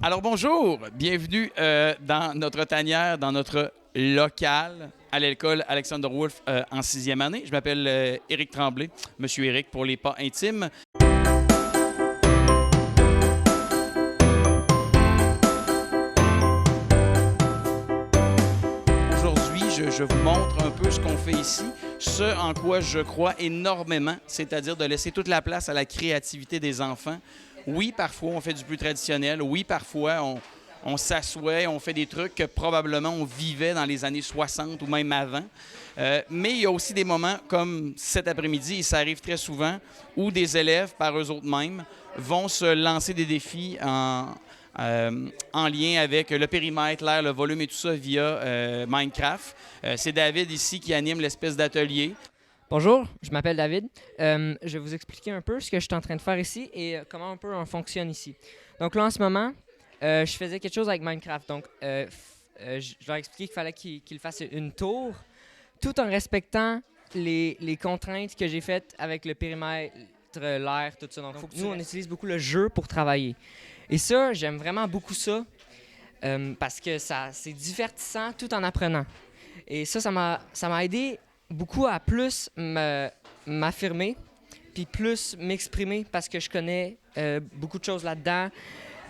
Alors bonjour, bienvenue dans notre tanière, dans notre local à l'école Alexander Wolf en 6e année. Je m'appelle Éric Tremblay, Monsieur Éric pour les pas intimes. Aujourd'hui, je vous montre un peu ce qu'on fait ici, ce en quoi je crois énormément, c'est-à-dire de laisser toute la place à la créativité des enfants. Oui, parfois, on fait du plus traditionnel. Oui, parfois, on s'assoit, on fait des trucs que probablement on vivait dans les années 60 ou même avant. Mais il y a aussi des moments comme cet après-midi, et ça arrive très souvent, où des élèves, par eux-mêmes, vont se lancer des défis en lien avec le périmètre, l'air, le volume et tout ça via Minecraft. C'est David ici qui anime l'espèce d'atelier. Bonjour, je m'appelle David. Je vais vous expliquer un peu ce que je suis en train de faire ici et comment un peu on fonctionne ici. Donc là, en ce moment, je faisais quelque chose avec Minecraft. Donc, je leur ai expliqué qu'il fallait qu'ils fassent une tour tout en respectant les contraintes que j'ai faites avec le périmètre, l'air, tout ça. Donc, nous, on utilise beaucoup le jeu pour travailler. Et ça, j'aime vraiment beaucoup ça parce que c'est divertissant tout en apprenant. Et ça m'a aidé beaucoup à plus m'affirmer puis plus m'exprimer parce que je connais beaucoup de choses là-dedans.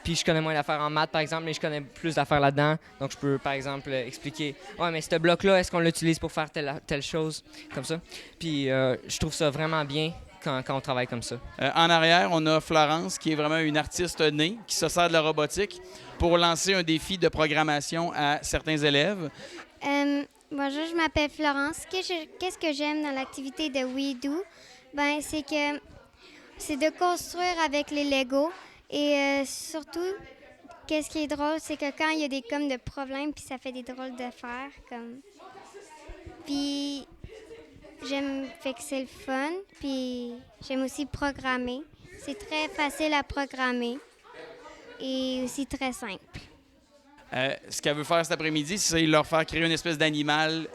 Puis je connais moins d'affaires en maths, par exemple, mais je connais plus d'affaires là-dedans. Donc, je peux, par exemple, expliquer « Ouais, mais ce bloc-là, est-ce qu'on l'utilise pour faire telle chose? » Comme ça. Puis je trouve ça vraiment bien quand on travaille comme ça. En arrière, on a Florence, qui est vraiment une artiste née, qui se sert de la robotique pour lancer un défi de programmation à certains élèves. Bonjour, je m'appelle Florence. Qu'est-ce que j'aime dans l'activité de We Do? Ben, c'est de construire avec les Legos. Et surtout, qu'est-ce qui est drôle, c'est que quand il y a des comme de problèmes, puis ça fait des drôles d'affaires, comme. Puis fait que c'est le fun. Puis j'aime aussi programmer. C'est très facile à programmer et aussi très simple. Ce qu'elle veut faire cet après-midi, c'est leur faire créer une espèce d'animal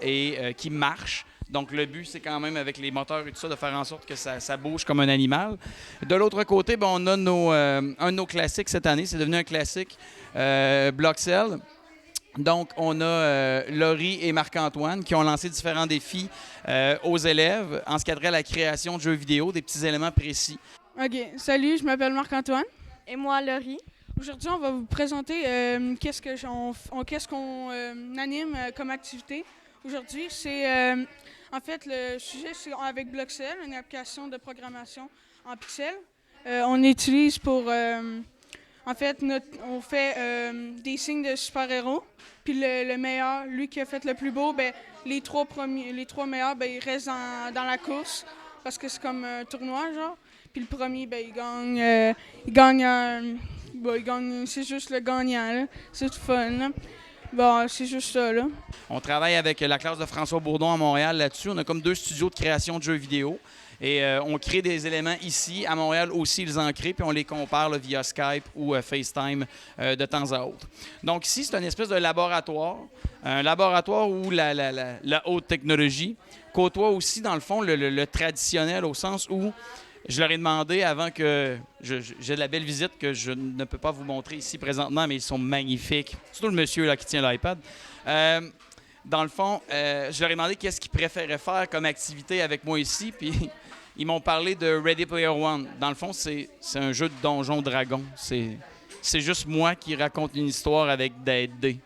qui marche. Donc, le but, c'est quand même, avec les moteurs et tout ça, de faire en sorte que ça bouge comme un animal. De l'autre côté, ben, on a un de nos classiques cette année. C'est devenu un classique, Bloxel. Donc, on a Laurie et Marc-Antoine qui ont lancé différents défis aux élèves en ce qui a trait à la création de jeux vidéo, des petits éléments précis. OK. Salut, je m'appelle Marc-Antoine. Et moi, Laurie. Aujourd'hui, on va vous présenter qu'est-ce qu'on anime comme activité. Aujourd'hui, c'est en fait le sujet, c'est avec Bloxel, une application de programmation en pixels. On utilise pour en fait on fait des signes de super-héros. Puis le meilleur, lui qui a fait le plus beau, ben les trois meilleurs, ben ils restent dans la course parce que c'est comme un tournoi genre. Puis le premier, ben il gagne, c'est juste le gagnant, là. C'est tout fun, là. Bon, c'est juste ça, là. On travaille avec la classe de François Bourdon à Montréal là-dessus. On a comme 2 studios de création de jeux vidéo. Et on crée des éléments ici. À Montréal aussi, ils en créent, puis on les compare là, via Skype ou FaceTime de temps à autre. Donc ici, c'est une espèce de laboratoire. Un laboratoire où la haute technologie côtoie aussi, dans le fond, le traditionnel au sens où je leur ai demandé avant que j'ai de la belle visite que je ne peux pas vous montrer ici présentement, mais ils sont magnifiques. Surtout le monsieur là, qui tient l'iPad. Dans le fond, je leur ai demandé qu'est-ce qu'ils préféraient faire comme activité avec moi ici, puis ils m'ont parlé de Ready Player One. Dans le fond, c'est un jeu de Donjon Dragon. C'est juste moi qui raconte une histoire avec des dés.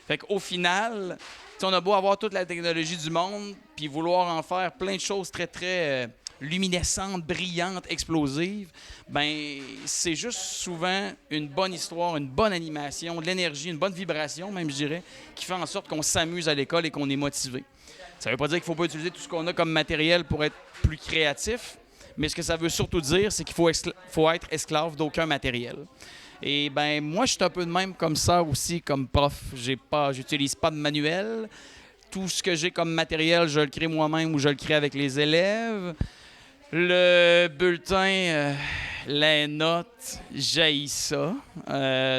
Fait qu'au final, on a beau avoir toute la technologie du monde, puis vouloir en faire plein de choses très, très luminescentes, brillantes, explosives, ben c'est juste souvent une bonne histoire, une bonne animation, de l'énergie, une bonne vibration, même, je dirais, qui fait en sorte qu'on s'amuse à l'école et qu'on est motivé. Ça ne veut pas dire qu'il ne faut pas utiliser tout ce qu'on a comme matériel pour être plus créatif, mais ce que ça veut surtout dire, c'est qu'il faut être esclave d'aucun matériel. Et ben moi, je suis un peu de même comme ça aussi, comme prof. J'utilise pas de manuel. Tout ce que j'ai comme matériel, je le crée moi-même ou je le crée avec les élèves. Le bulletin, les notes, j'haïs ça.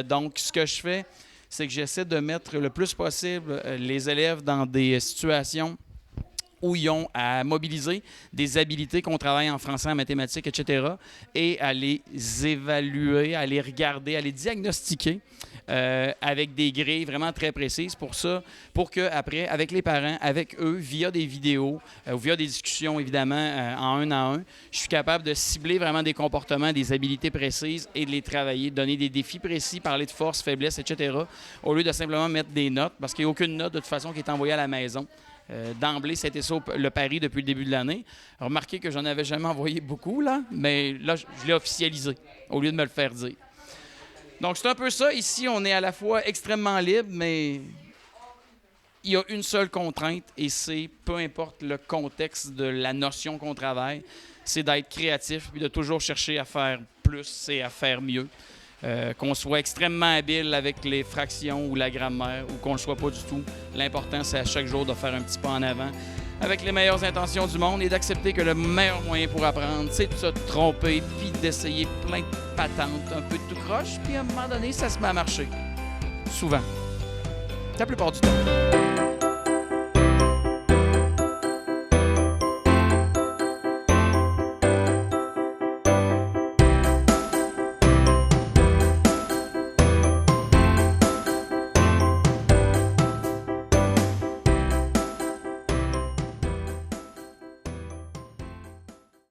Donc, ce que je fais, c'est que j'essaie de mettre le plus possible les élèves dans des situations où ils ont à mobiliser des habilités qu'on travaille en français, en mathématiques, etc., et à les évaluer, à les regarder, à les diagnostiquer avec des grilles vraiment très précises pour ça, pour qu'après, avec les parents, avec eux, via des vidéos ou via des discussions, évidemment, en un à un, je suis capable de cibler vraiment des comportements, des habilités précises et de les travailler, de donner des défis précis, parler de force, faiblesse, etc., au lieu de simplement mettre des notes, parce qu'il n'y a aucune note, de toute façon, qui est envoyée à la maison. D'emblée, c'était ça le pari depuis le début de l'année. Remarquez que j'en avais jamais envoyé beaucoup, là, mais là, je l'ai officialisé, au lieu de me le faire dire. Donc, c'est un peu ça. Ici, on est à la fois extrêmement libre, mais il y a une seule contrainte, et c'est, peu importe le contexte de la notion qu'on travaille, c'est d'être créatif et de toujours chercher à faire plus et à faire mieux. Qu'on soit extrêmement habile avec les fractions ou la grammaire ou qu'on ne le soit pas du tout. L'important, c'est à chaque jour de faire un petit pas en avant avec les meilleures intentions du monde et d'accepter que le meilleur moyen pour apprendre, c'est de se tromper puis d'essayer plein de patentes, un peu de tout croche, puis à un moment donné, ça se met à marcher. Souvent. La plupart du temps.